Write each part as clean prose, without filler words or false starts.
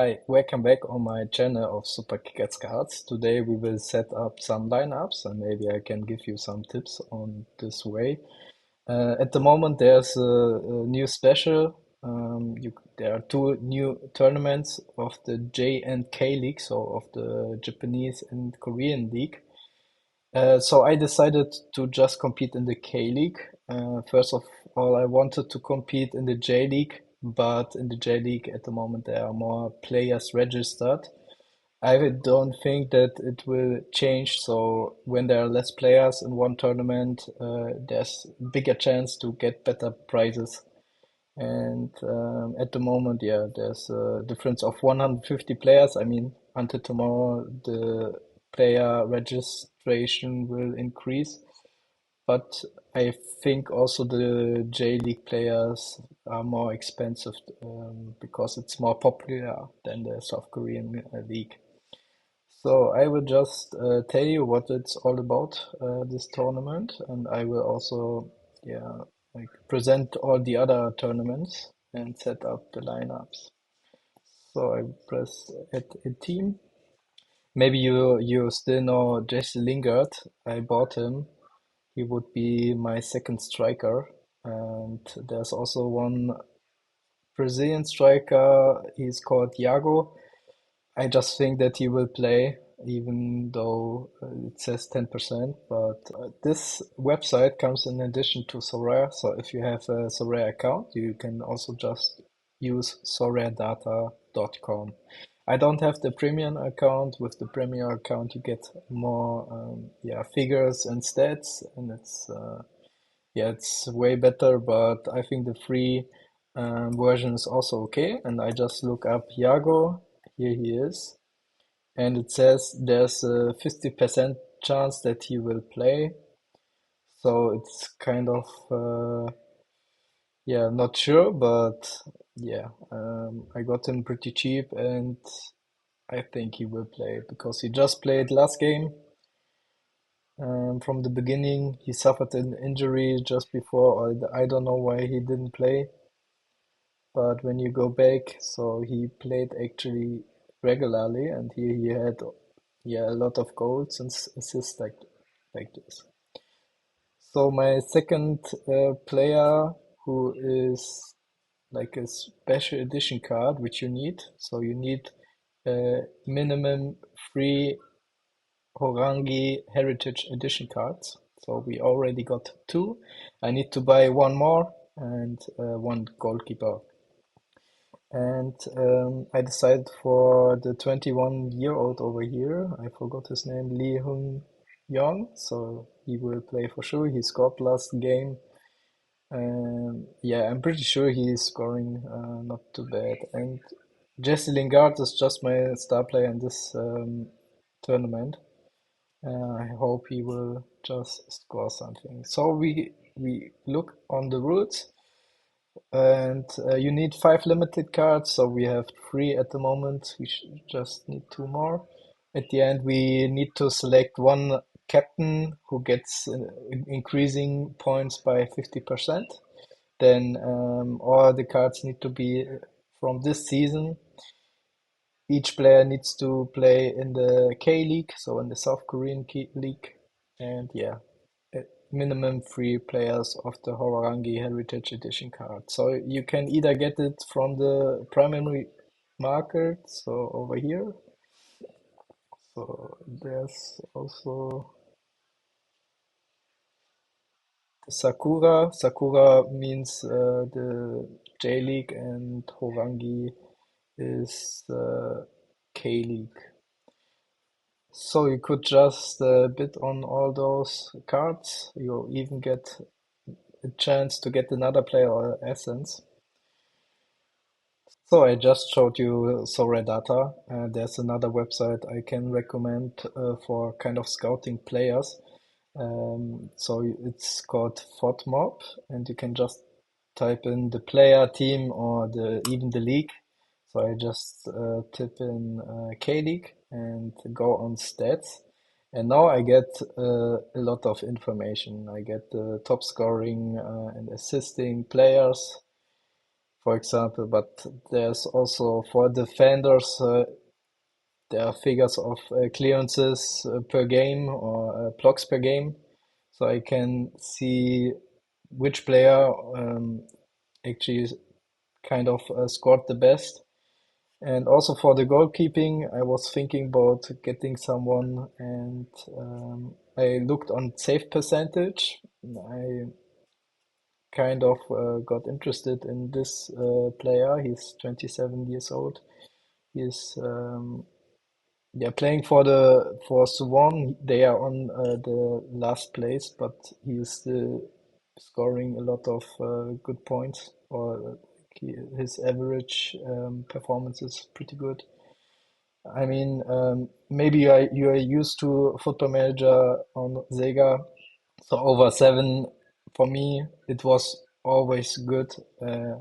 Hi, welcome back on my channel of Super Kickers Cards. Today we will set up some lineups and maybe I can give you some tips on this way. At the moment there's a new special. There are two new tournaments of the J and K League, so of the Japanese and Korean League. So I decided to just compete in the K League. First of all, I wanted to compete in the J League, but in the J League at the moment there are more players registered. I don't think that it will change. So when there are less players in one tournament, there's bigger chance to get better prizes. And at the moment, yeah, there's a difference of 150 players. I mean, until tomorrow, the player registration will increase. But I think also the J League players are more expensive because it's more popular than the South Korean league. So I will just tell you what it's all about, this tournament, and I will also, yeah, like present all the other tournaments and set up the lineups. So I press add a team. Maybe you still know Jesse Lingard. I bought him. He would be my second striker. And there's also one Brazilian striker. He's called Iago. I just think that he will play, even though it says 10%. But this website comes in addition to Sorare. So if you have a Sorare account, you can also just use soraredata.com. I don't have the premium account. With the premium account, you get more, yeah, figures and stats, and it's way better. But I think the free version is also okay. And I just look up Iago. Here he is. And it says there's a 50% chance that he will play. So it's kind of, yeah, not sure, but yeah, I got him pretty cheap and I think he will play because he just played last game. From the beginning, he suffered an injury just before. I don't know why he didn't play. But when you go back, so he played actually regularly, and he had, yeah, a lot of goals and assists like this. So my second player, who is like a special edition card, which you need. So you need minimum three Horangi Heritage Edition cards. So we already got two. I need to buy one more and one goalkeeper. And I decided for the 21-year-old over here, I forgot his name, Lee Hung Young, so he will play for sure. He scored last game. Yeah, I'm pretty sure he is scoring not too bad. And Jesse Lingard is just my star player in this tournament. I hope he will just score something. So we look on the rules. And you need five limited cards, so we have three at the moment. We just need two more. At the end, we need to select one captain who gets increasing points by 50%. Then all the cards need to be from this season. Each player needs to play in the K League, so in the South Korean League. And yeah, minimum three players of the Horangi Heritage Edition card. So you can either get it from the primary market, so over here. So there's also the Sakura. Sakura means the J League and Horangi is the K League. So you could just bid on all those cards. You even get a chance to get another player or essence. So I just showed you Sorare Data. There's another website I can recommend for kind of scouting players. So it's called FotMob, and you can just type in the player, team, or the even the league. So I just type in K League and go on stats. And now I get a lot of information. I get the top scoring and assisting players. for example. But there's also for defenders, there are figures of clearances per game or blocks per game. So I can see which player actually kind of scored the best. And also for the goalkeeping, I was thinking about getting someone, and I looked on save percentage. I kind of got interested in this player. He's 27 years old. He's yeah, playing for the for Suwon. They are on the last place, but he is still scoring a lot of good points. Or his average performance is pretty good. I mean, maybe you are used to Football Manager on Sega, so over seven for me it was always good, a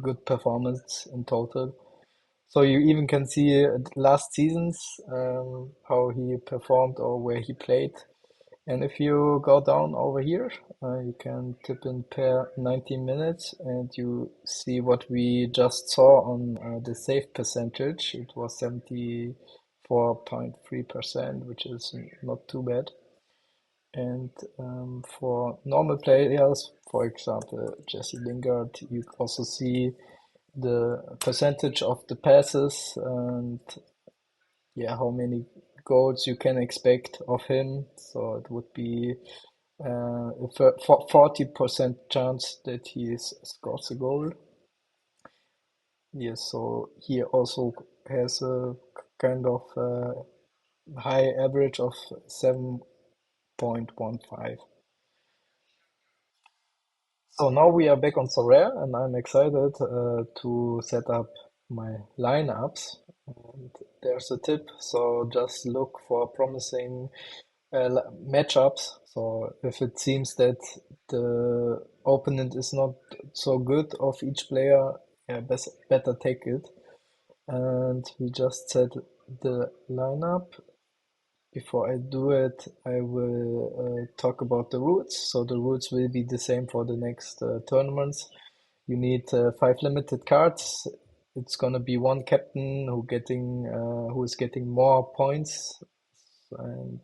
good performance in total. So you even can see last seasons how he performed or where he played. And if you go down over here, you can tip in per 90 minutes and you see what we just saw on the save percentage. It was 74.3%, which is not too bad. And for normal players, for example, Jesse Lingard, you also see the percentage of the passes and yeah, how many goals you can expect of him. So it would be a 40% chance that scores a goal. Yes, so he also has a kind of high average of 7.15. So now we are back on Sorare, and I'm excited to set up my lineups. And there's a tip, so just look for promising matchups. So if it seems that the opponent is not so good of each player, yeah, better take it. And we just set the lineup. Before I do it, I will talk about the rules. So the rules will be the same for the next tournaments. You need five limited cards. It's gonna be one captain who is getting more points, and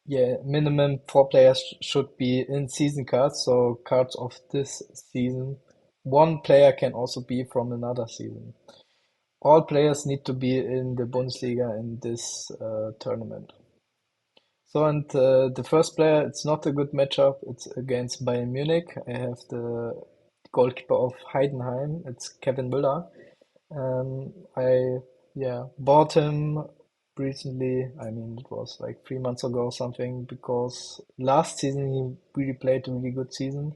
yeah, minimum four players should be in season cards. So cards of this season. One player can also be from another season. All players need to be in the Bundesliga in this tournament. So, and the first player, it's not a good matchup. It's against Bayern Munich. I have the goalkeeper of Heidenheim. It's Kevin Müller. I yeah bought him recently. I mean, it was like 3 months ago or something because last season he really played a really good season.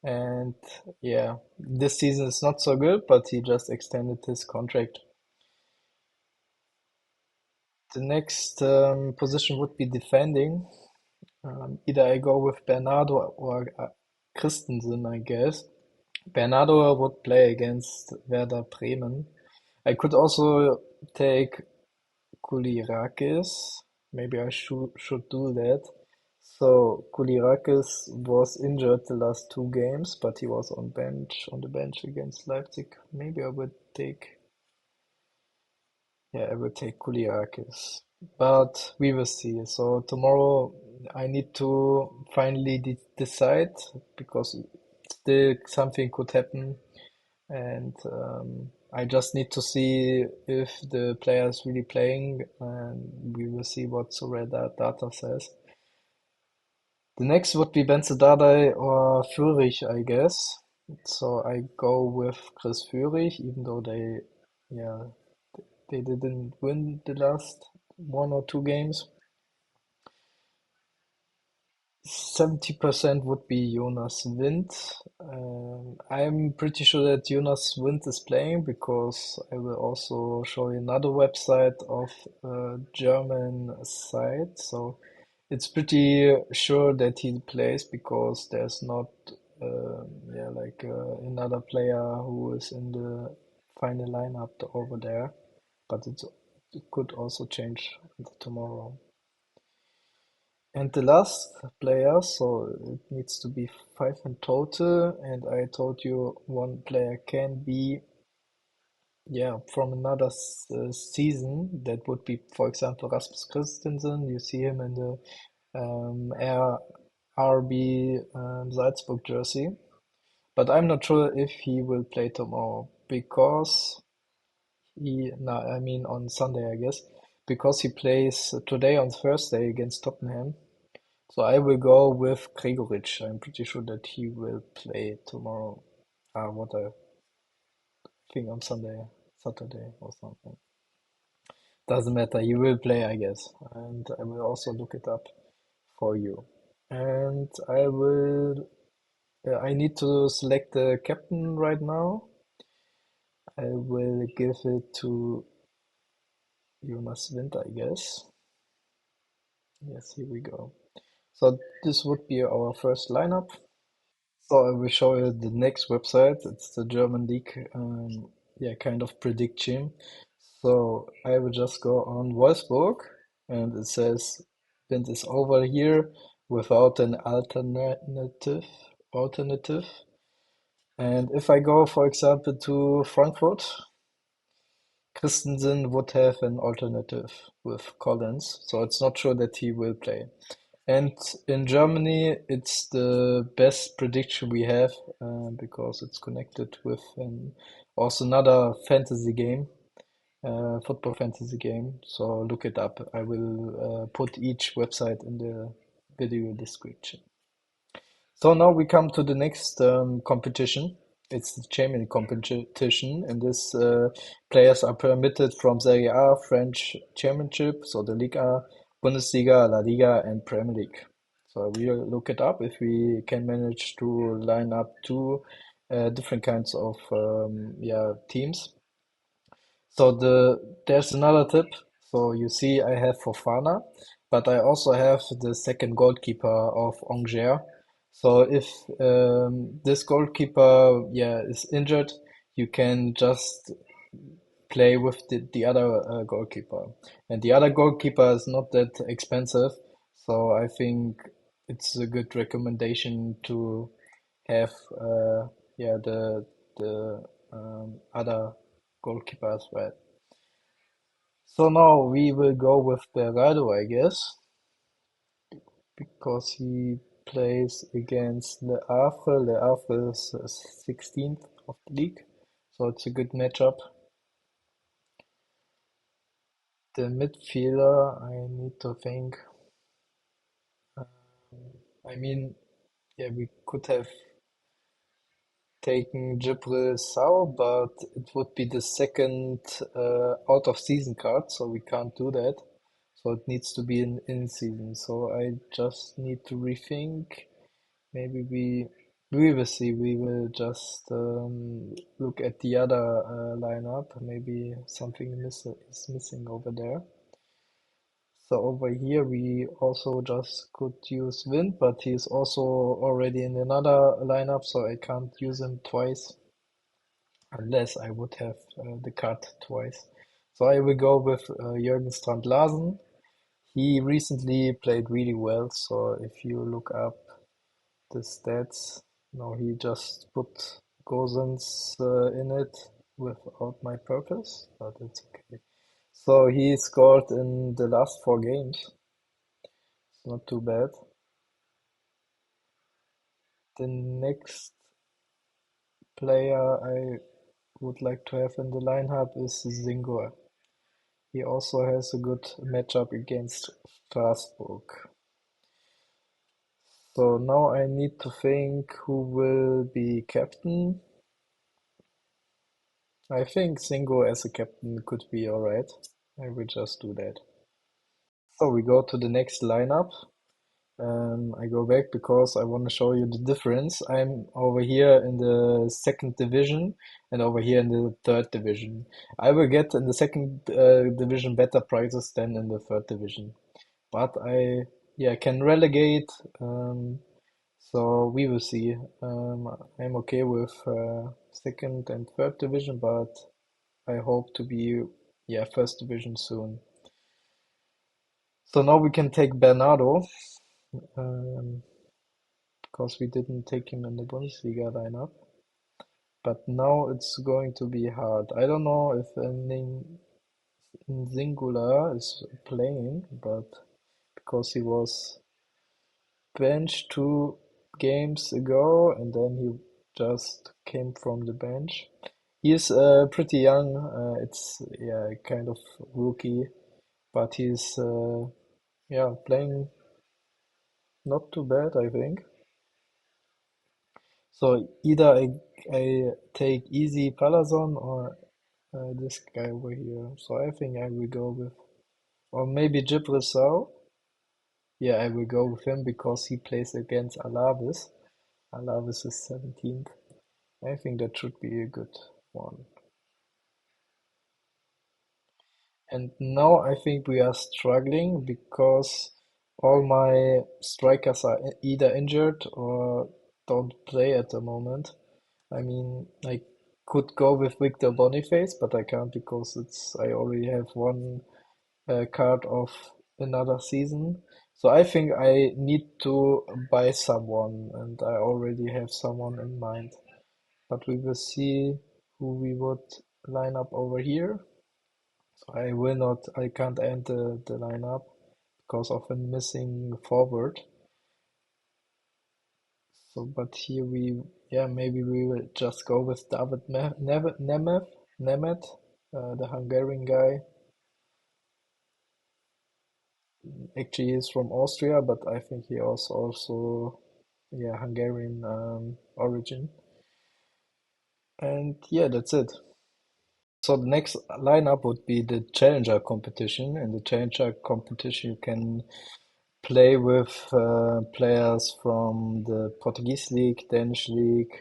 And yeah, this season is not so good, but he just extended his contract. The next position would be defending. Either I go with Bernardo or Christensen, I guess. Bernardo would play against Werder Bremen. I could also take Koulirakis. Maybe I should do that. So Koulirakis was injured the last two games, but he was on the bench against Leipzig. Maybe I would take Yeah, I would take Koulirakis, but we will see. So tomorrow I need to finally de decide because still something could happen, and I just need to see if the player is really playing, and we will see what Sorare data says. The next would be Benzedadei or Führich, I guess. So I go with Chris Führich, even though yeah, they didn't win the last one or two games. 70% would be Jonas Wind. I'm pretty sure that Jonas Wind is playing because I will also show you another website of a German site. So it's pretty sure that he plays because there's not yeah like another player who is in the final lineup over there. But it could also change tomorrow. And the last player, so it needs to be five in total. And I told you one player can be, yeah, from another season. That would be, for example, Rasmus Christensen. You see him in the RB Salzburg jersey. But I'm not sure if he will play tomorrow because no, I mean on Sunday, I guess, because he plays today on Thursday against Tottenham. So I will go with Gregoritsch. I'm pretty sure that he will play tomorrow. What I think on Sunday, Saturday or something. Doesn't matter. He will play, I guess. And I will also look it up for you. And I need to select the captain right now. I will give it to Jonas Winter, I guess. Yes, here we go. So this would be our first lineup. So I will show you the next website. It's the German League, yeah, kind of prediction. So I will just go on Wolfsburg, and it says Wind is over here without an alternative. And if I go, for example, to Frankfurt, Christensen would have an alternative with Collins, so it's not sure that he will play. And in Germany, it's the best prediction we have because it's connected with also another fantasy game, football fantasy game. So look it up. I will put each website in the video description. So now we come to the next competition. It's the Champion competition, and this players are permitted from Serie A, French Championship, so the Liga, Bundesliga, La Liga, and Premier League. So we'll look it up if we can manage to line up two different kinds of yeah teams. So there's another tip. So you see, I have Fofana, but I also have the second goalkeeper of Angers. So if this goalkeeper, yeah, is injured, you can just play with the other goalkeeper. And the other goalkeeper is not that expensive, so I think it's a good recommendation to have yeah the other goalkeeper as well. So now we will go with Berardo, I guess, because he plays against Le Havre. Le Havre is 16th of the league, so it's a good matchup. The midfielder, I need to think. Um, I mean, yeah, we could have taken Jibril Sow, but it would be the second out of season card, so we can't do that. So it needs to be an in season. So I just need to rethink. Maybe we will see. We will just look at the other lineup. Maybe something is missing over there. So over here we also just could use Wind, but he's also already in another lineup, so I can't use him twice unless I would have the card twice. So I will go with Jürgen Strand Larsen. He recently played really well, so if you look up the stats, no, he just put Gosens in it without my purpose, but it's okay. So he scored in the last four games. It's not too bad. The next player I would like to have in the lineup is Zingo. He also has a good matchup against Strasbourg. So now I need to think who will be captain. I think Zingo as a captain could be alright. I will just do that. So we go to the next lineup. I go back because I want to show you the difference. I'm over here in the second division and over here in the third division. I will get in the second division better prices than in the third division, but I yeah can relegate. So we will see. I'm okay with second and third division, but I hope to be yeah first division soon. So now we can take Bernardo. um, because we didn't take him in the Bundesliga lineup. But now it's going to be hard. I don't know if Singular is playing, but because he was benched 2 games ago and then he just came from the bench. He is pretty young. It's yeah, kind of rookie, but he's yeah, playing not too bad, I think. So either I take easy Palazon or this guy over here. So I think I will go with, or maybe Gibraltar. Yeah, I will go with him because he plays against Alaves. Alaves is 17th. I think that should be a good one. And now I think we are struggling because all my strikers are either injured or don't play at the moment. I mean, I could go with Victor Boniface, but I can't because I already have one card of another season. So I think I need to buy someone, and I already have someone in mind. But we will see who we would line up over here. So I can't enter the lineup because of a missing forward. So, but here yeah, maybe we will just go with David Nemeth, the Hungarian guy. Actually, he's from Austria, but I think he also yeah, Hungarian origin. And yeah, that's it. So the next lineup would be the Challenger competition. In the Challenger competition, you can play with players from the Portuguese league, Danish league,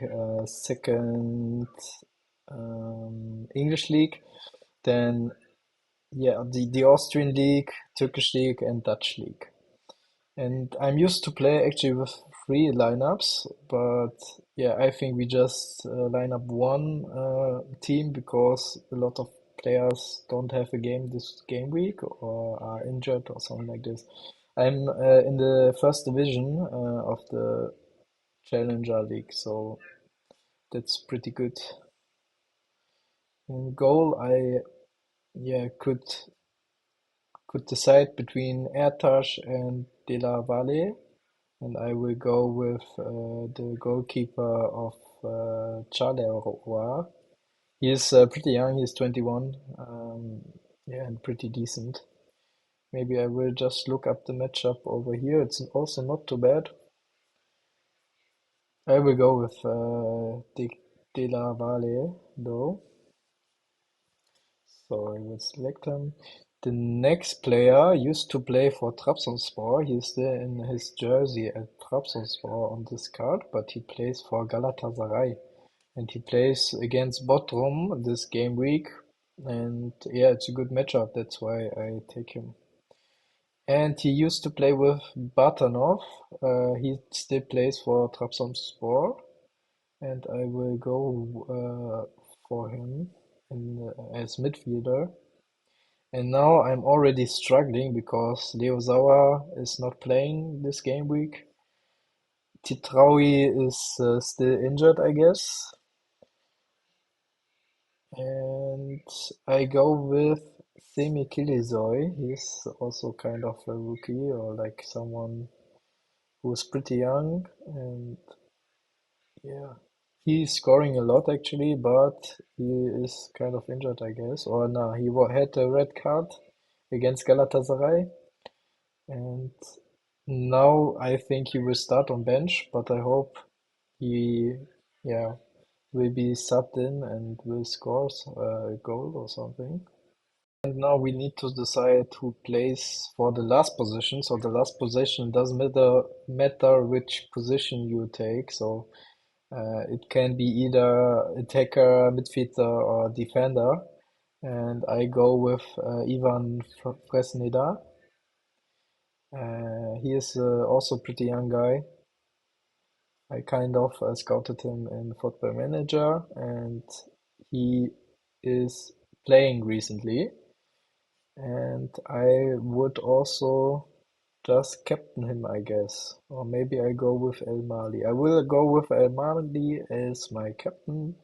second English league, then yeah, the Austrian league, Turkish league, and Dutch league. And I'm used to play actually with 3 lineups, but yeah, I think we just line up one team because a lot of players don't have a game this game week or are injured or something like this. I'm in the first division of the Challenger League, so that's pretty good. In goal, I yeah could decide between Ertash and De La Valle. And I will go with the goalkeeper of Charleroi. He is pretty young, he's 21. Yeah, and pretty decent. Maybe I will just look up the matchup over here. It's also not too bad. I will go with De La Valle, though. So I will select him. The next player used to play for Trabzonspor. He's still in his jersey at Trabzonspor on this card, but he plays for Galatasaray. And he plays against Bodrum this game week. And yeah, it's a good matchup. That's why I take him. And he used to play with Bartanov. He still plays for Trabzonspor. And I will go for him as midfielder. And now I'm already struggling because Leo Sauer is not playing this game week. Titraui is still injured, I guess. And I go with Semi Kilizoy. He's also kind of a rookie or like someone who's pretty young. And yeah, he's scoring a lot actually, but he is kind of injured, I guess. Or no, had a red card against Galatasaray. And now I think he will start on bench, but I hope he, yeah, will be subbed in and will score a goal or something. And now we need to decide who plays for the last position. So the last position doesn't matter which position you take. So it can be either attacker, midfielder, or defender. And I go with Ivan Fresneda. He is also a pretty young guy. I kind of scouted him in Football Manager, and he is playing recently. And I would also just captain him, I guess. Or maybe I go with El Mali. I will go with El Mali as my captain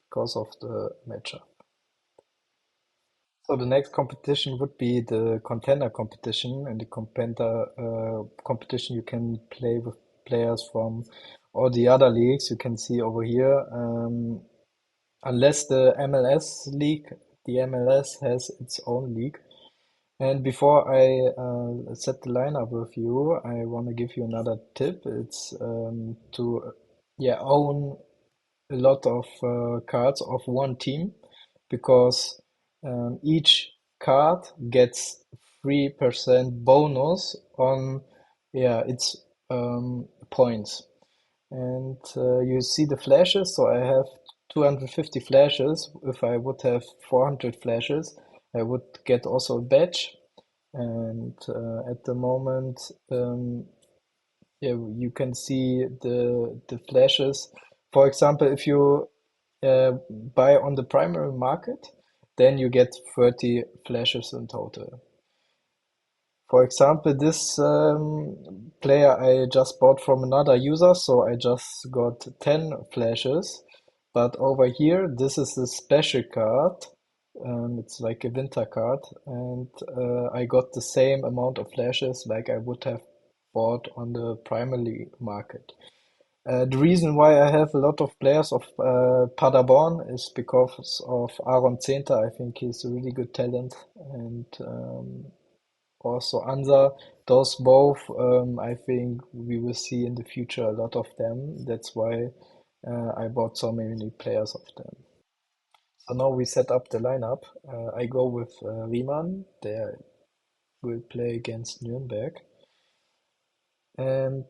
because of the matchup. So the next competition would be the contender competition, and the contender competition you can play with players from all the other leagues. You can see over here, unless the MLS league, the MLS has its own league. And before I set the lineup with you, I want to give you another tip. It's to yeah own a lot of cards of one team because each card gets 3% bonus on its points. And you see the flashes, so I have 250 flashes. If I would have 400 flashes, I would get also a badge. And at the moment, yeah, you can see the flashes. For example, if you buy on the primary market, then you get 30 flashes in total. For example, this player I just bought from another user, so I just got 10 flashes. But over here, this is a special card. It's like a winter card, and I got the same amount of flashes like I would have bought on the primary market. The reason why I have a lot of players of Paderborn is because of Aaron Zehntner. I think he's a really good talent, and also Ansa. Those both, I think we will see in the future a lot of them. That's why I bought so many players of them. So now we set up the lineup. I go with Riemann. They will play against Nuremberg. And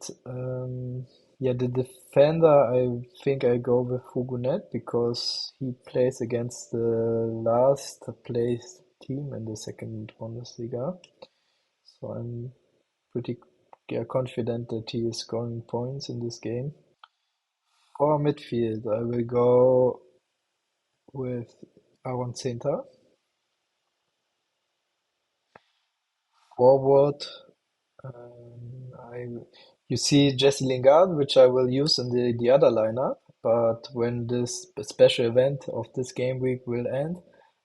yeah, the defender, I think I go with Hugonet because he plays against the last placed team in the second Bundesliga. So I'm pretty confident that he is scoring points in this game. For midfield, I will go with Aaron Center. Forward, you see Jesse Lingard, which I will use in the other lineup. But when this special event of this game week will end,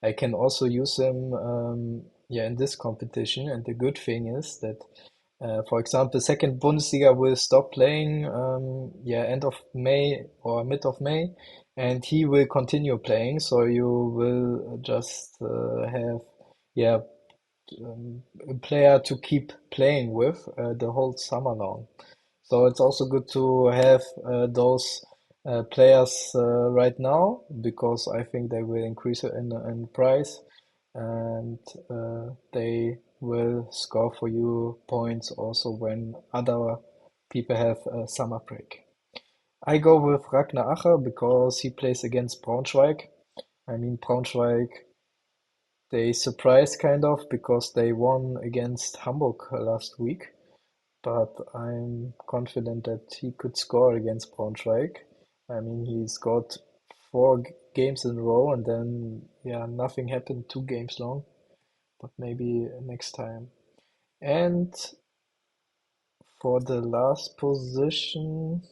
I can also use him, in this competition. And the good thing is that, for example, second Bundesliga will stop playing, end of May or mid of May, and he will continue playing. So you will just have, yeah, a player to keep playing with the whole summer long. So it's also good to have those players right now because I think they will increase in price and they will score for you points also when other people have a summer break. I go with Ragnar Acher because he plays against Braunschweig. I mean, Braunschweig, they surprised kind of because they won against Hamburg last week, but I'm confident that he could score against Braunschweig. I mean, he scored four games in a row and then, yeah, nothing happened 2 games long, but maybe next time. And for the last position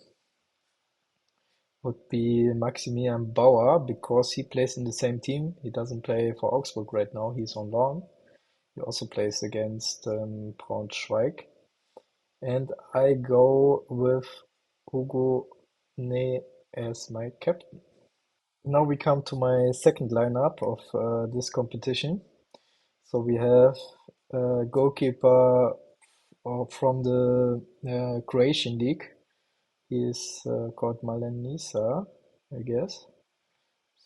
would be Maximilian Bauer because he plays in the same team. He doesn't play for Augsburg right now, he's on loan. He also plays against Braunschweig. And I go with Hugo Ne as my captain. Now we come to my second lineup of this competition. So we have a goalkeeper from the Croatian league. He is called Malen Nisa, I guess.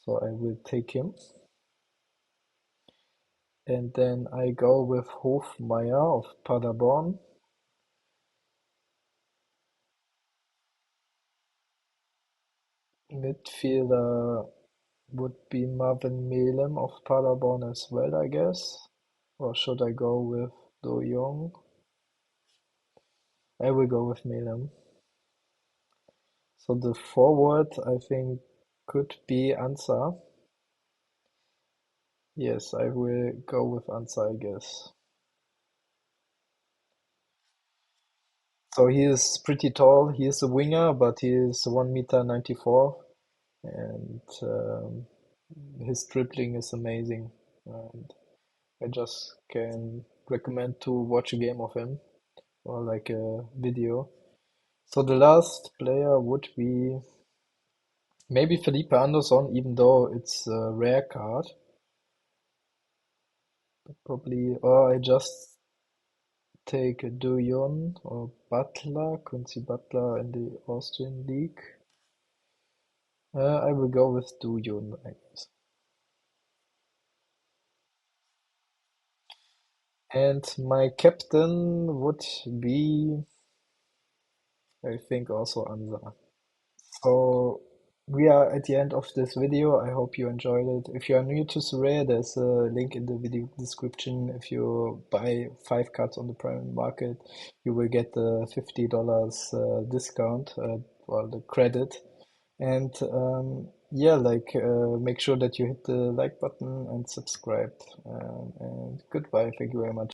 So I will take him. And then I go with Hofmeier of Paderborn. Midfielder would be Marvin Melem of Paderborn as well, I guess. Or should I go with Do Jong? I will go with Melem. So the forward, I think, could be Ansa. Yes, I will go with Ansa, I guess. So he is pretty tall. He is a winger, but he is 1 meter 94, and his dribbling is amazing. And I just can recommend to watch a game of him or like a video. So the last player would be maybe Felipe Anderson, even though it's a rare card, probably. Or I just take a Duyon or Butler, Quincy Butler in the Austrian league. I will go with Duyon, I guess. And my captain would be, I think, also Ansa. So we are at the end of this video. I hope you enjoyed it. If you are new to Sorare, there's a link in the video description. If you buy 5 cards on the private market, you will get the $50 discount, well, the credit. And yeah, like make sure that you hit the like button and subscribe. And goodbye. Thank you very much.